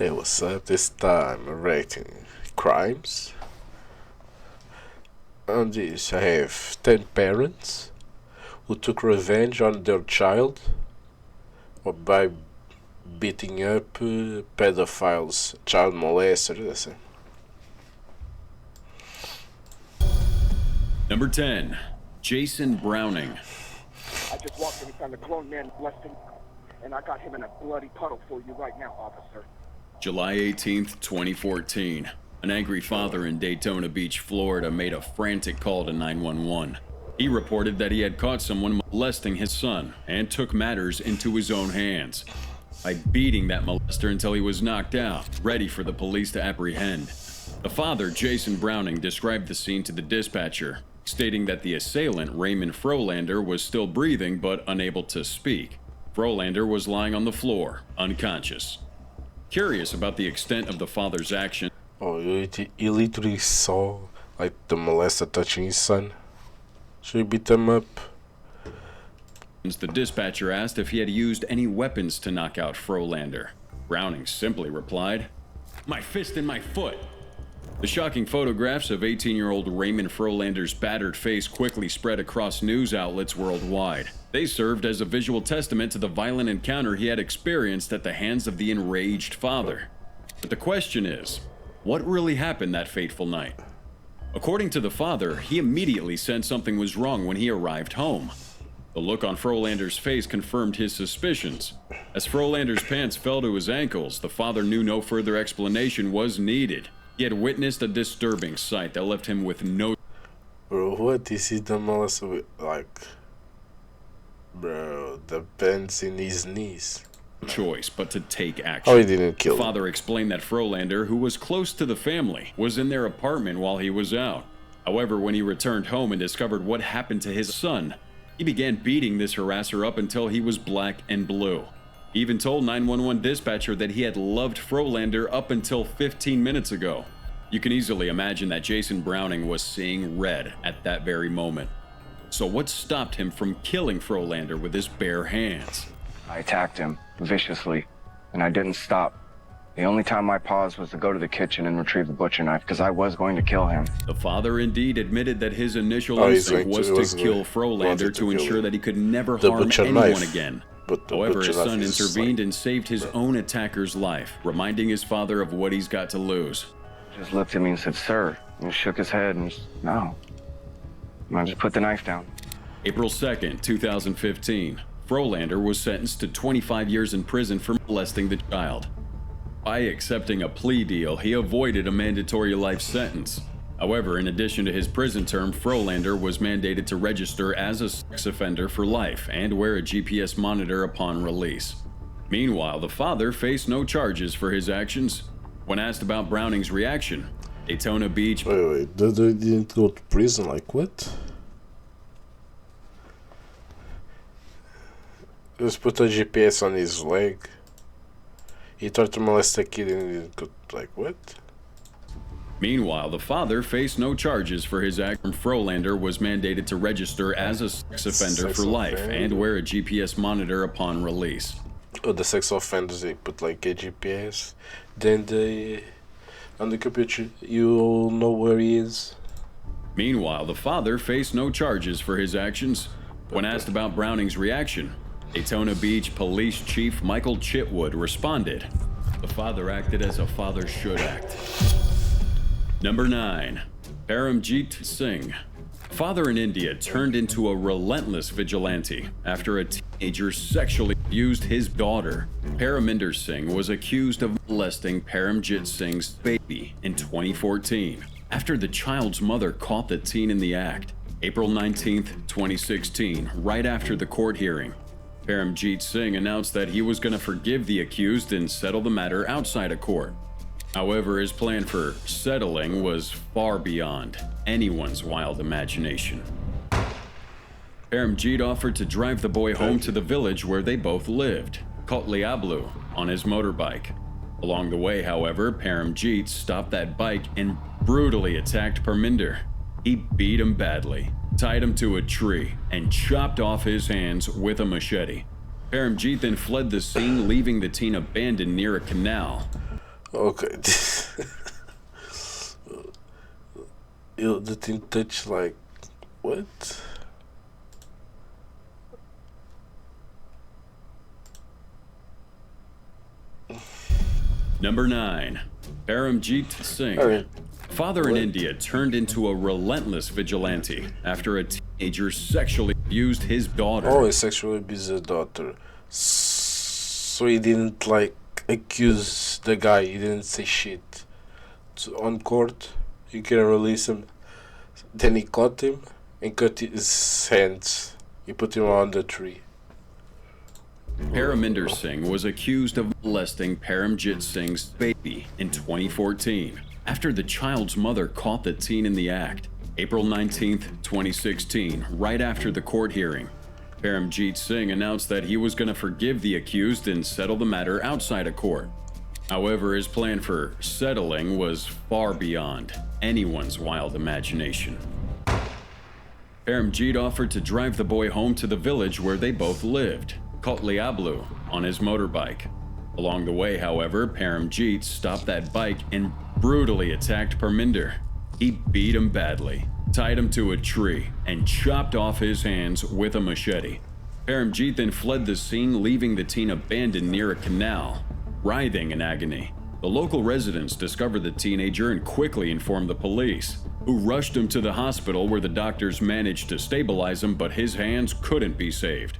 Hey, what's up? This time I'm rating crimes. On this, I have 10 parents who took revenge on their child by beating up pedophiles, child molesters. That's it. Number 10, Jason Browning. I just walked in and found a grown man molesting, and I got him in a bloody puddle for you right now, officer. July 18th, 2014. An angry father in Daytona Beach, Florida made a frantic call to 911. He reported that he had caught someone molesting his son and took matters into his own hands by beating that molester until he was knocked out, ready for the police to apprehend. The father, Jason Browning, described the scene to the dispatcher, stating that the assailant, Raymond Frolander, was still breathing but unable to speak. Frolander was lying on the floor, unconscious. Curious about the extent of the father's action. Oh, he literally saw like the molester touching his son. So he beat him up. The dispatcher asked if he had used any weapons to knock out Frolander. Browning simply replied, "My fist and my foot." The shocking photographs of 18-year-old Raymond Frolander's battered face quickly spread across news outlets worldwide. They served as a visual testament to the violent encounter he had experienced at the hands of the enraged father. But the question is, what really happened that fateful night? According to the father, he immediately sensed something was wrong when he arrived home. The look on Frolander's face confirmed his suspicions. As Frolander's pants fell to his ankles, the father knew no further explanation was needed. He had witnessed a disturbing sight that left him with no... Bro, what is he the molester with? Like, bro, the pants in his knees. choice but to take action. Oh, he didn't kill him. The father explained that Frolander, who was close to the family, was in their apartment while he was out. However, when he returned home and discovered what happened to his son, he began beating this harasser up until he was black and blue. He even told 911 dispatcher that he had loved Frolander up until 15 minutes ago. You can easily imagine that Jason Browning was seeing red at that very moment. So what stopped him from killing Frolander with his bare hands? I attacked him viciously, and I didn't stop. The only time I paused was to go to the kitchen and retrieve the butcher knife, because I was going to kill him. The father indeed admitted that his initial instinct was to kill Frolander to ensure that he could never harm anyone again. However, his son intervened and saved his own attacker's life, reminding his father of what he's got to lose. He just looked at me and said, "Sir," and he shook his head and said, "No." And I just put the knife down. April 2nd, 2015, Frolander was sentenced to 25 years in prison for molesting the child. By accepting a plea deal, he avoided a mandatory life sentence. However, in addition to his prison term, Frolander was mandated to register as a sex offender for life and wear a GPS monitor upon release. Meanwhile, the father faced no charges for his actions. When asked about Browning's reaction, Daytona Beach... Wait, they didn't go to prison, like what? Just put a GPS on his leg. He tried to molest a kid and he didn't go, like what? Meanwhile, the father faced no charges for his act. Frolander was mandated to register as a sex offender for life and wear a GPS monitor upon release. Oh, the sex offenders, they put like a GPS, then they, on the computer, you'll know where he is. Meanwhile, the father faced no charges for his actions. When asked about Browning's reaction, Daytona Beach Police Chief Michael Chitwood responded, "The father acted as a father should act." Number 9. Paramjit Singh. A father in India turned into a relentless vigilante after a teenager sexually abused his daughter. Paraminder Singh was accused of molesting Paramjit Singh's baby in 2014 after the child's mother caught the teen in the act. April 19th, 2016, right after the court hearing, Paramjit Singh announced that he was going to forgive the accused and settle the matter outside of court. However, his plan for settling was far beyond anyone's wild imagination. Paramjit offered to drive the boy home to the village where they both lived, Kotliablu, on his motorbike. Along the way, however, Paramjit stopped that bike and brutally attacked Parminder. He beat him badly, tied him to a tree, and chopped off his hands with a machete. Paramjit then fled the scene, leaving the teen abandoned near a canal. Okay. The thing touch like what? Number 9. Paramjit Singh. Alright. Father in What? India turned into a relentless vigilante after a teenager sexually abused his daughter. Oh, he sexually abused his daughter. So he didn't like accuse the guy. He didn't say shit. So on court, you can release him. Then he caught him and cut his hands. He put him on the tree. Paraminder Singh was accused of molesting Paramjit Singh's baby in 2014 after the child's mother caught the teen in the act. April 19, 2016, right after the court hearing, Paramjit Singh announced that he was going to forgive the accused and settle the matter outside of court. However, his plan for settling was far beyond anyone's wild imagination. Paramjit offered to drive the boy home to the village where they both lived, Kotliablu, on his motorbike. Along the way, however, Paramjit stopped that bike and brutally attacked Parminder. He beat him badly, tied him to a tree, and chopped off his hands with a machete. Paramjit then fled the scene, leaving the teen abandoned near a canal, writhing in agony. The local residents discovered the teenager and quickly informed the police, who rushed him to the hospital where the doctors managed to stabilize him, but his hands couldn't be saved.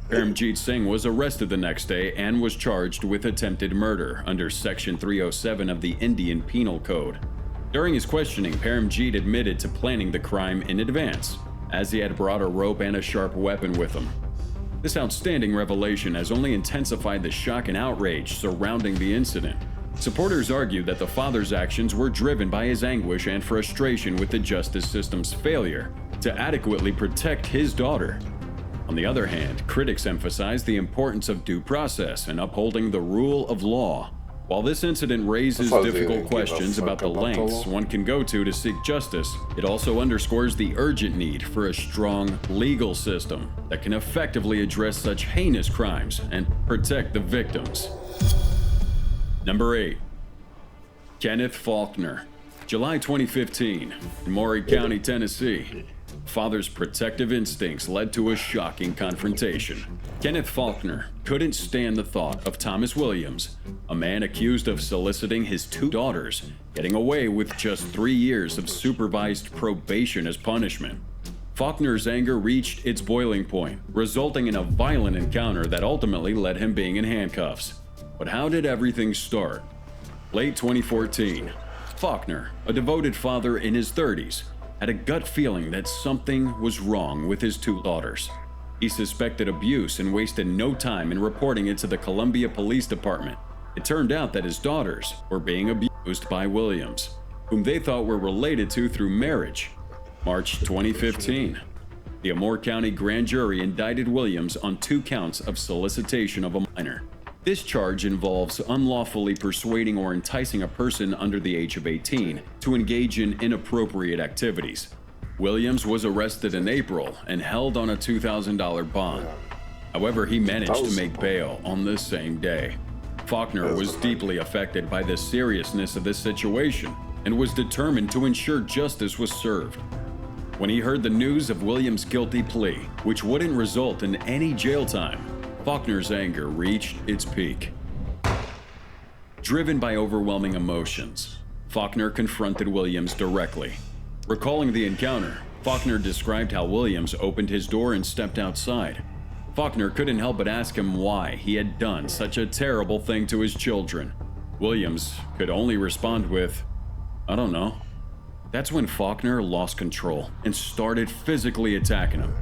Paramjit Singh was arrested the next day and was charged with attempted murder under Section 307 of the Indian Penal Code. During his questioning, Paramjit admitted to planning the crime in advance, as he had brought a rope and a sharp weapon with him. This outstanding revelation has only intensified the shock and outrage surrounding the incident. Supporters argued that the father's actions were driven by his anguish and frustration with the justice system's failure to adequately protect his daughter. On the other hand, critics emphasized the importance of due process and upholding the rule of law. While this incident raises difficult questions about the lengths one can go to seek justice, it also underscores the urgent need for a strong legal system that can effectively address such heinous crimes and protect the victims. Number 8. Kenneth Faulkner. July 2015, in Maury County, Tennessee. Father's protective instincts led to a shocking confrontation. Kenneth Faulkner couldn't stand the thought of Thomas Williams, a man accused of soliciting his 2 daughters, getting away with just 3 years of supervised probation as punishment. Faulkner's anger reached its boiling point, resulting in a violent encounter that ultimately led him being in handcuffs. But how did everything start? Late 2014, Faulkner, a devoted father in his 30s, had a gut feeling that something was wrong with his 2 daughters. He suspected abuse and wasted no time in reporting it to the Columbia Police Department. It turned out that his daughters were being abused by Williams, whom they thought were related to through marriage. March 2015, the Amore County grand jury indicted Williams on 2 counts of solicitation of a minor. This charge involves unlawfully persuading or enticing a person under the age of 18 to engage in inappropriate activities. Williams was arrested in April and held on a $2,000 bond. However, he managed to make bail on the same day. Faulkner was deeply affected by the seriousness of this situation and was determined to ensure justice was served. When he heard the news of Williams' guilty plea, which wouldn't result in any jail time, Faulkner's anger reached its peak. Driven by overwhelming emotions, Faulkner confronted Williams directly. Recalling the encounter, Faulkner described how Williams opened his door and stepped outside. Faulkner couldn't help but ask him why he had done such a terrible thing to his children. Williams could only respond with, "I don't know." That's when Faulkner lost control and started physically attacking him.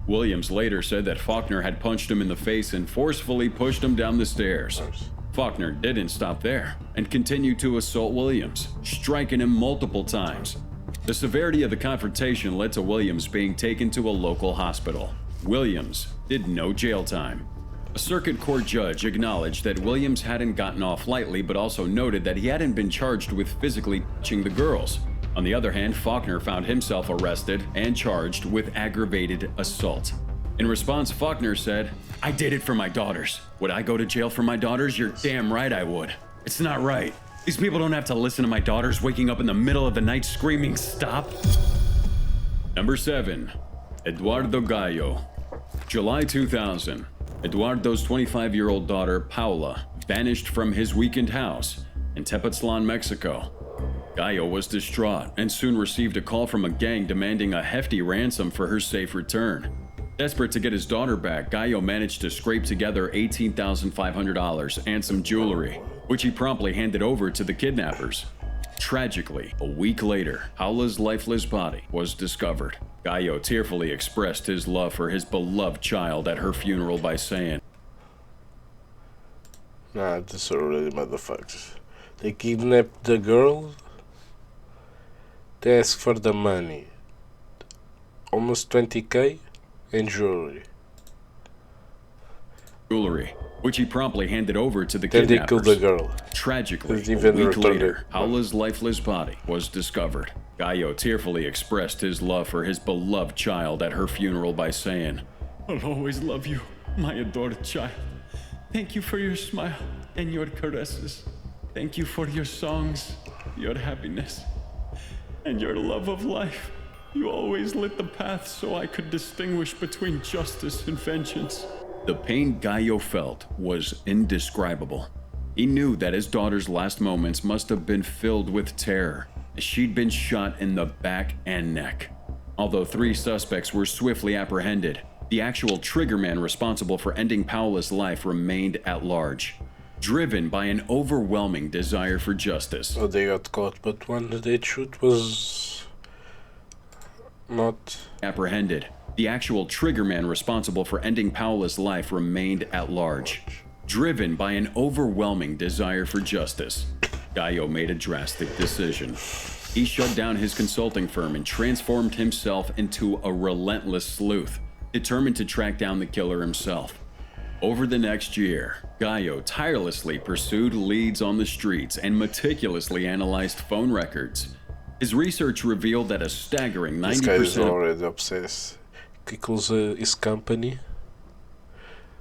Williams later said that Faulkner had punched him in the face and forcefully pushed him down the stairs. Faulkner didn't stop there and continued to assault Williams, striking him multiple times. The severity of the confrontation led to Williams being taken to a local hospital. Williams did no jail time. A circuit court judge acknowledged that Williams hadn't gotten off lightly, but also noted that he hadn't been charged with physically touching the girls. On the other hand, Faulkner found himself arrested and charged with aggravated assault. In response, Faulkner said, "I did it for my daughters. Would I go to jail for my daughters? You're damn right I would. It's not right." These people don't have to listen to my daughters waking up in the middle of the night screaming, "Stop!" Number 7. Eduardo Gallo. July 2000. Eduardo's 25-year-old daughter, Paula, vanished from his weekend house in Tepoztlan, Mexico. Gallo was distraught and soon received a call from a gang demanding a hefty ransom for her safe return. Desperate to get his daughter back, Gallo managed to scrape together $18,500 and some jewelry, which he promptly handed over to the kidnappers. Tragically, a week later, Paula's lifeless body was discovered. Gallo tearfully expressed his love for his beloved child at her funeral by saying, Nah, this are really motherfuckers. They kidnapped the girl. They asked for the money. Almost 20k in jewelry. Which he promptly handed over to the Then they kidnappers. killed the girl. Tragically, Didn't a even week return later, it. Paula's lifeless body was discovered. Gallo tearfully expressed his love for his beloved child at her funeral by saying, "I'll always love you, my adored child. Thank you for your smile and your caresses. Thank you for your songs, your happiness, and your love of life. You always lit the path so I could distinguish between justice and vengeance." The pain Gallo felt was indescribable. He knew that his daughter's last moments must have been filled with terror, as she'd been shot in the back and neck. Although 3 suspects were swiftly apprehended, the actual triggerman responsible for ending Paula's life remained at large, driven by an overwhelming desire for justice. Oh, they got caught, but one that they shoot was not. Apprehended, the actual triggerman responsible for ending Paula's life remained at large, driven by an overwhelming desire for justice. Gallo made a drastic decision. He shut down his consulting firm and transformed himself into a relentless sleuth, determined to track down the killer himself. Over the next year, Gallo tirelessly pursued leads on the streets and meticulously analyzed phone records. His research revealed that a staggering This guy is 90% already obsessed. He calls his company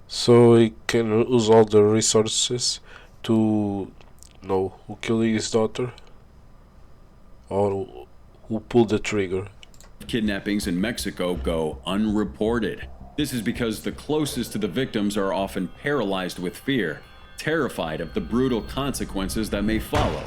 so he can use all the resources to know who killed his daughter or who pulled the trigger. kidnappings in Mexico go unreported. This is because the closest to the victims are often paralyzed with fear, terrified of the brutal consequences that may follow.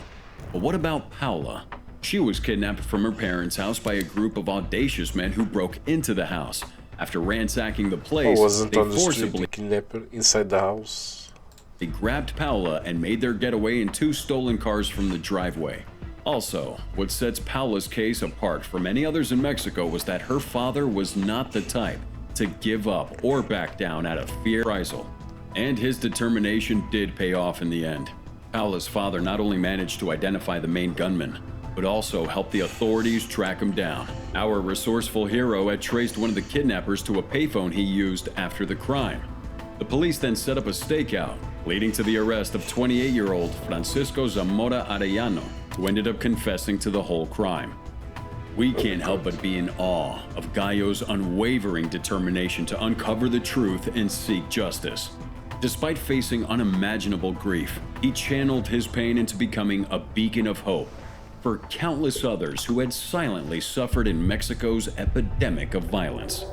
But what about Paula? She was kidnapped from her parents' house by a group of audacious men who broke into the house. After ransacking the place, Wasn't they on the street, forcibly the kidnapper inside the house. They grabbed Paula and made their getaway in 2 stolen cars from the driveway. Also, what sets Paula's case apart from any others in Mexico was that her father was not the type to give up or back down out of fear or reprisal. And his determination did pay off in the end. Paula's father not only managed to identify the main gunman, but also helped the authorities track him down. Our resourceful hero had traced one of the kidnappers to a payphone he used after the crime. The police then set up a stakeout, leading to the arrest of 28-year-old Francisco Zamora Arellano, who ended up confessing to the whole crime. We can't help but be in awe of Gallo's unwavering determination to uncover the truth and seek justice. Despite facing unimaginable grief, he channeled his pain into becoming a beacon of hope for countless others who had silently suffered in Mexico's epidemic of violence.